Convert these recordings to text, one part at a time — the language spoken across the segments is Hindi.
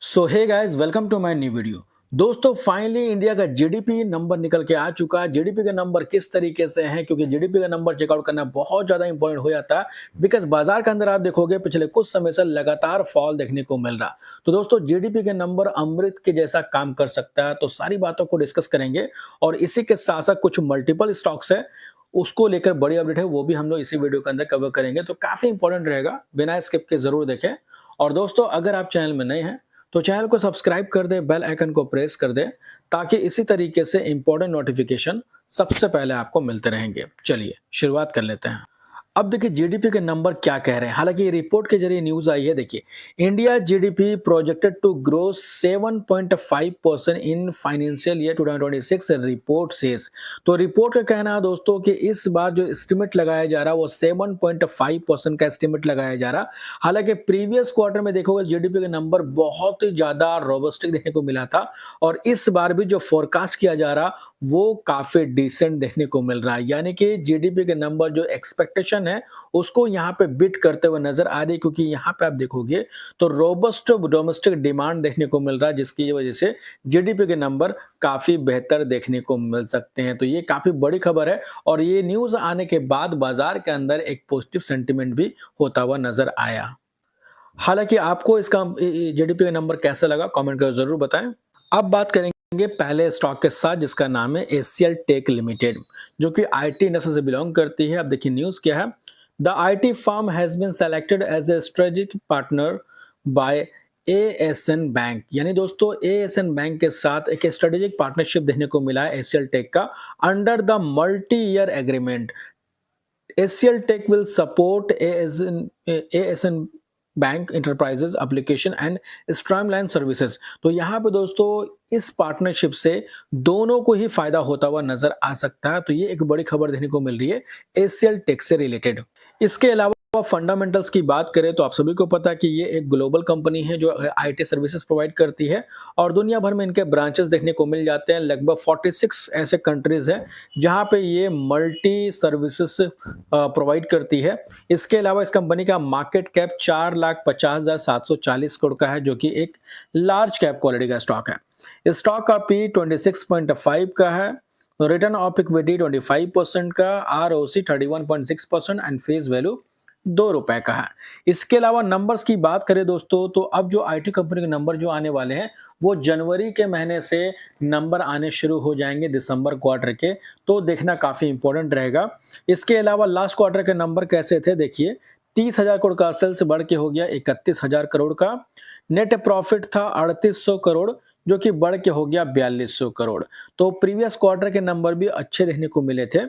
So hey guys, welcome to my new video. दोस्तों, फाइनली इंडिया का जीडीपी नंबर निकल के आ चुका है। जीडीपी का नंबर किस तरीके से है, क्योंकि जीडीपी का नंबर चेकआउट करना बहुत ज्यादा इंपॉर्टेंट हो जाता है। बिकॉज बाजार के अंदर आप देखोगे पिछले कुछ समय से लगातार फॉल देखने को मिल रहा। तो दोस्तों, जीडीपी के नंबर अमृत के जैसा काम कर सकता है। तो सारी बातों को डिस्कस करेंगे और इसी के साथ साथ कुछ मल्टीपल स्टॉक्स है, उसको लेकर बड़ी अपडेट है, वो भी हम लोग इसी वीडियो के अंदर कवर करेंगे। तो काफी इंपॉर्टेंट रहेगा, बिना स्किप के जरूर देखें। और दोस्तों, अगर आप चैनल में नए हैं तो चैनल को सब्सक्राइब कर दे, बेल आइकन को प्रेस कर दे, ताकि इसी तरीके से इंपॉर्टेंट नोटिफिकेशन सबसे पहले आपको मिलते रहेंगे। चलिए शुरुआत कर लेते हैं। अब देखिए जीडीपी के नंबर क्या कह रहे हैं। हालांकि ये रिपोर्ट के जरिए न्यूज आई है। देखिए, India GDP projected to grow 7.5% in financial year 2026 report says. तो रिपोर्ट का कहना है दोस्तों कि इस बार जो एस्टिमेट लगाया जा रहा है वो 7.5% का एस्टिमेट लगाया जा रहा। हालांकि प्रीवियस क्वार्टर में देखोगे जीडीपी का नंबर बहुत ही ज्यादा रोबस्टिक देखने को मिला था, और इस बार भी जो फोरकास्ट किया जा रहा वो काफी डिसेंट देखने को मिल रहा है। यानी कि जीडीपी के नंबर जो एक्सपेक्टेशन है उसको यहाँ पे बीट करते हुए नजर आ रही है, क्योंकि यहाँ पे आप देखोगे तो रोबस्ट डोमेस्टिक डिमांड देखने को मिल रहा है, जिसकी वजह से जीडीपी के नंबर काफी बेहतर देखने को मिल सकते हैं। तो ये काफी बड़ी खबर है, और ये न्यूज आने के बाद बाजार के अंदर एक पॉजिटिव सेंटिमेंट भी होता हुआ नजर आया। हालांकि आपको इसका जीडीपी का नंबर कैसा लगा कमेंट कर जरूर बताएं। अब बात करेंगे पहले स्टॉक के साथ, जिसका नाम है एसीएल टेक लिमिटेड, जो कि आईटी इंडस्ट्री से बिलोंग करती है। अब देखिए न्यूज क्या है। The IT firm has been selected as a strategic partner by ASN bank. यानी दोस्तों, एएसएन बैंक के साथ एक स्ट्रेटेजिक पार्टनरशिप देखने को मिला है एसीएल टेक का, under the multi year agreement. ACL tech will support ASN bank enterprises application and streamline services. तो यहाँ पे दोस्तों इस पार्टनरशिप से दोनों को ही फायदा होता हुआ नजर आ सकता है। तो ये एक बड़ी खबर देखने को मिल रही है एसीएल टेक से रिलेटेड। इसके अलावा फंडामेंटल्स की बात करें तो आप सभी को पता है कि ये एक ग्लोबल कंपनी है जो आईटी सर्विसेज प्रोवाइड करती है, और दुनिया भर में इनके ब्रांचेस देखने को मिल जाते हैं। लगभग 46 ऐसे कंट्रीज हैं जहां पे ये मल्टी सर्विसेज प्रोवाइड करती है। इसके अलावा इस कंपनी का मार्केट कैप 4,50,740 करोड़ का है, जो कि एक लार्ज कैप क्वालिटी का स्टॉक है। इस स्टॉक का पी 26.5 का है, रिटर्न ऑफ इक्विटी 25% का, आरओसी 31.6% एंड फेस वैल्यू ₹2 का है। इसके अलावा नंबर्स की बात करें दोस्तों, तो अब जो आईटी कंपनी के नंबर जो आने वाले हैं वो जनवरी के महीने से नंबर आने शुरू हो जाएंगे, दिसंबर क्वार्टर के। तो देखना काफी इंपॉर्टेंट रहेगा। इसके अलावा लास्ट क्वार्टर के नंबर कैसे थे देखिए। 30,000 करोड़ का सेल्स बढ़ के हो गया 31,000 करोड़ का। नेट प्रॉफिट था 3800 करोड़, जो कि बढ़ के हो गया 4200 करोड़। तो प्रीवियस क्वार्टर के नंबर भी अच्छे देखने को मिले थे।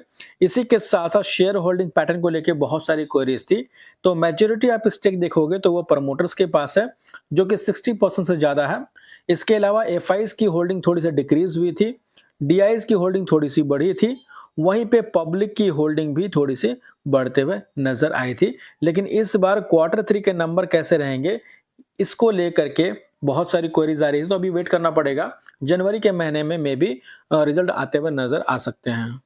इसी के साथ साथ शेयर होल्डिंग पैटर्न को लेकर बहुत सारी क्वेरीज थी। तो मेजोरिटी आप स्टेक देखोगे तो वो प्रमोटर्स के पास है, जो कि 60% से ज्यादा है। इसके अलावा एफआईज की होल्डिंग थोड़ी सी डिक्रीज हुई थी, डीआईज की होल्डिंग थोड़ी सी बढ़ी थी, वहीं पे पब्लिक की होल्डिंग भी थोड़ी सी बढ़ते हुए नजर आई थी। लेकिन इस बार क्वार्टर 3 के नंबर कैसे रहेंगे, इसको लेकर के बहुत सारी क्वेरीज आ रही थी। तो अभी वेट करना पड़ेगा, जनवरी के महीने में मे बी रिजल्ट आते हुए नजर आ सकते हैं।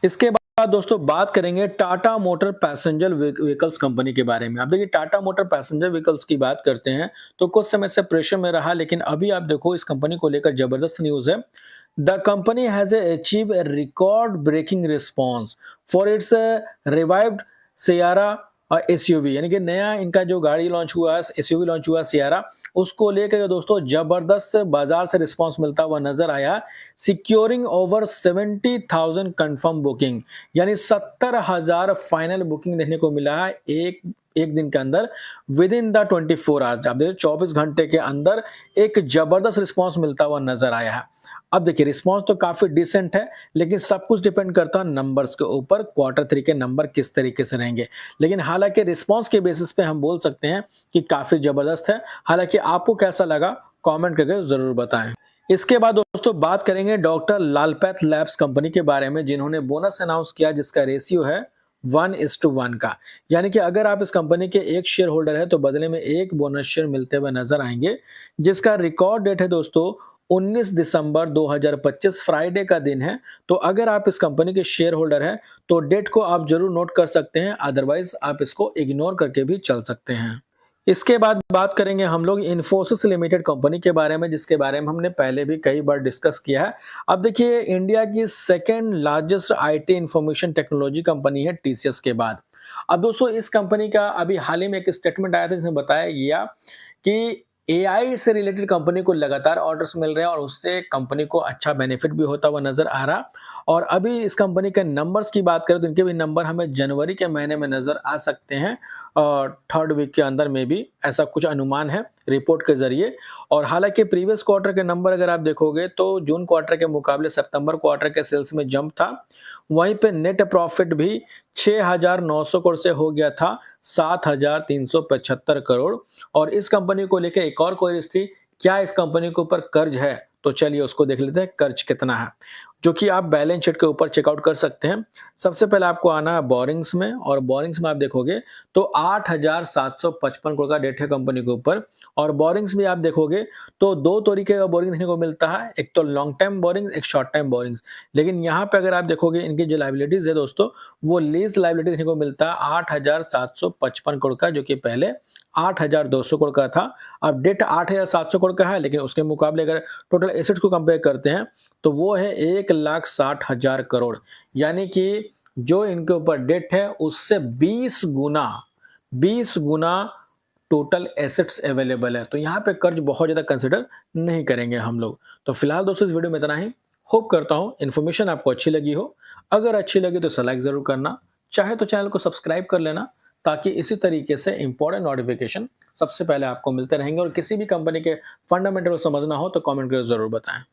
इसके बाद दोस्तों बात करेंगे Tata motor passenger vehicles company के बारे में। आप देखिए टाटा मोटर पैसेंजर व्हीकल्स की बात करते हैं तो कुछ समय से प्रेशर में रहा, लेकिन अभी आप देखो इस कंपनी को लेकर जबरदस्त न्यूज है। The company has achieve a record breaking response for its revived Sierra SUV. यानी कि नया इनका जो गाड़ी लॉन्च हुआ, एसयूवी लॉन्च हुआ सियारा, उसको लेकर दोस्तों जबरदस्त बाजार से रिस्पांस मिलता हुआ नजर आया। सिक्योरिंग ओवर 70,000 कंफर्म बुकिंग, यानी 70,000 फाइनल बुकिंग देखने को मिला है एक दिन के अंदर, विद इन द 24 आवर्स। आप देखिए 24 घंटे के अंदर एक जबरदस्त रिस्पांस मिलता हुआ नजर आया है। अब देखिए रिस्पांस तो काफी डिसेंट है, लेकिन सब कुछ डिपेंड करता है नंबर्स के ऊपर, क्वार्टर 3 के नंबर किस तरीके से रहेंगे। लेकिन हालांकि रिस्पांस के बेसिस पे हम बोल सकते हैं कि काफी जबरदस्त है। हालांकि आपको कैसा लगा कमेंट करके जरूर बताएं। इसके बाद दोस्तों बात करेंगे डॉक्टर लालपैथ लैब्स कंपनी के बारे में, जिन्होंने बोनस अनाउंस किया, जिसका रेशियो है 1:1 का। यानी कि अगर आप इस कंपनी के एक शेयर होल्डर है तो बदले में एक बोनस शेयर मिलते हुए नजर आएंगे, जिसका रिकॉर्ड डेट है दोस्तों 19 दिसंबर 2025, फ्राइडे का दिन है। तो अगर आप इस कंपनी के शेयर होल्डर हैं तो डेट को आप जरूर नोट कर सकते हैं, अदरवाइज आप इसको इग्नोर करके भी चल सकते हैं। इसके बाद बात करेंगे हम लोग इन्फोसिस लिमिटेड कंपनी के बारे में, जिसके बारे में हमने पहले भी कई बार डिस्कस किया है। अब देखिए, इंडिया की second largest IT information technology company है टीसीएस के बाद। अब दोस्तों, इस कंपनी का अभी हाल ही में एक स्टेटमेंट आया था जिसमें बताया गया कि एआई से रिलेटेड कंपनी को लगातार ऑर्डर्स मिल रहे हैं और उससे कंपनी को अच्छा बेनिफिट भी होता हुआ नजर आ रहा। और अभी इस कंपनी के नंबर्स की बात करें तो इनके भी नंबर हमें जनवरी के महीने में नजर आ सकते हैं, और थर्ड वीक के अंदर में भी ऐसा कुछ अनुमान है रिपोर्ट के जरिए। और हालांकि प्रीवियस क्वार्टर के नंबर अगर आप देखोगे तो जून क्वार्टर के मुकाबले सितंबर क्वार्टर के सेल्स में जंप था। वहीं पे नेट प्रॉफिट भी 6,900 करोड़ से हो गया था 7,375 करोड़। और इस कंपनी को लेकर एक और क्वेरीज थी, क्या इस कंपनी के ऊपर कर्ज है? तो चलिए उसको देख लेते हैं, कर्ज कितना है, जो कि आप बैलेंस शीट के ऊपर चेकआउट कर सकते हैं। सबसे पहले आपको आना है बोरिंग्स में, और बोरिंग्स में आप देखोगे तो 8,755 करोड़ का डेट है कंपनी के ऊपर। और बोरिंग्स भी आप देखोगे तो दो तरीके का बोरिंग देखने को मिलता है, एक तो लॉन्ग टाइम बोरिंग्स, एक शॉर्ट टाइम बोरिंग्स। लेकिन यहाँ पे अगर आप देखोगे इनकी जो लाइबिलिटीज है दोस्तों, वो लीज लाइबिलिटी देखने को मिलता है 8,755 करोड़ का, जो कि पहले 8,200 करोड़ का था। अब डेट 8,700 करोड़ का है, लेकिन उसके मुकाबले अगर टोटल एसेट्स को कंपेयर करते हैं तो वो है 1,60,000 करोड़। यानी कि जो इनके ऊपर डेट है उससे 20 गुना टोटल एसेट्स अवेलेबल है। तो यहाँ पे कर्ज बहुत ज्यादा कंसिडर नहीं करेंगे हम लोग। तो फिलहाल दोस्तों, इस वीडियो में इतना ही। होप करता हूँ इन्फॉर्मेशन आपको अच्छी लगी हो। अगर अच्छी लगी तो लाइक जरूर करना, चाहे तो चैनल को सब्सक्राइब कर लेना, ताकि इसी तरीके से इंपॉर्टेंट नोटिफिकेशन सबसे पहले आपको मिलते रहेंगे। और किसी भी कंपनी के फंडामेंटल समझना हो तो कमेंट करके जरूर बताएं।